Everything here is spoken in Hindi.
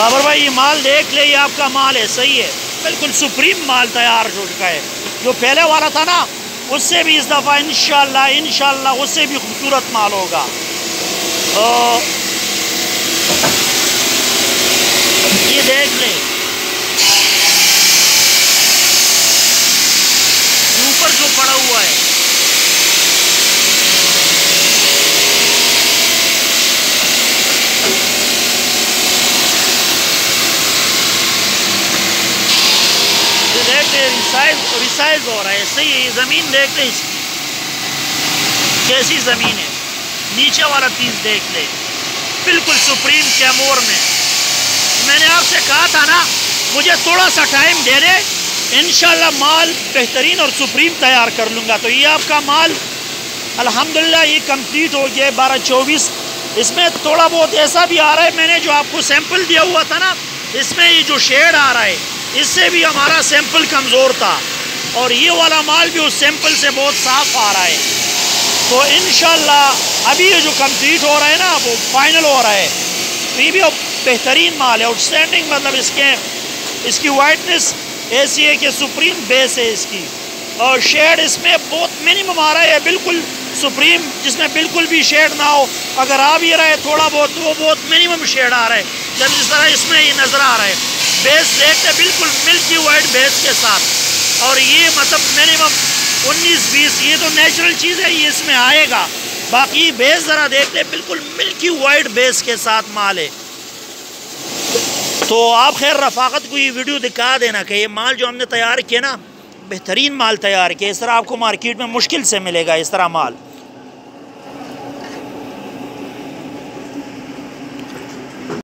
बाबर भाई ये माल देख ले, ये आपका माल है, सही है, बिल्कुल सुप्रीम माल तैयार हो चुका है। जो पहले वाला था ना उससे भी इस दफ़ा इंशाल्लाह उससे भी खूबसूरत माल होगा। तो ये देख ले, ऊपर जो पड़ा हुआ है रिसाइज हो रहा है, सही है। ये ज़मीन देख ले कैसी ज़मीन है, नीचे वाला पीस देख ले, बिल्कुल सुप्रीम कैमोर में। मैंने आपसे कहा था ना मुझे थोड़ा सा टाइम दे दे, इंशाल्लाह माल बेहतरीन और सुप्रीम तैयार कर लूँगा। तो ये आपका माल अल्हम्दुलिल्लाह ये कंप्लीट हो गया 12-24। इसमें थोड़ा बहुत ऐसा भी आ रहा है, मैंने जो आपको सैंपल दिया हुआ था ना, इसमें ये जो शेड आ रहा है इससे भी हमारा सैंपल कमज़ोर था, और ये वाला माल भी उस सैंपल से बहुत साफ़ आ रहा है। तो इंशाल्लाह अभी ये जो कंप्लीट हो रहा है ना वो फाइनल हो रहा है, तो ये भी बेहतरीन माल है, आउटस्टैंडिंग। मतलब इसकी वाइटनेस ऐसी है कि सुप्रीम बेस है इसकी, और शेड इसमें बहुत मिनिमम आ रहा है, बिल्कुल सुप्रीम, जिसमें बिल्कुल भी शेड ना हो। अगर आ भी रहा है थोड़ा बहुत तो वो बहुत मिनिमम शेड आ रहा है, जब जिस तरह इसमें ये नज़र आ रहा है। बेस देखते बिल्कुल मिल्की वाइट बेस के साथ, और ये मतलब मिनिमम 19-20, ये तो नेचुरल चीज़ है, ये इसमें आएगा। बाकी बेस ज़रा देखते बिल्कुल मिल्की वाइट बेस के साथ माल है। तो आप खैर रफ़ाकत को ये वीडियो दिखा देना कि ये माल जो हमने तैयार किया ना, बेहतरीन माल तैयार किया। इस तरह आपको मार्केट में मुश्किल से मिलेगा इस तरह माल।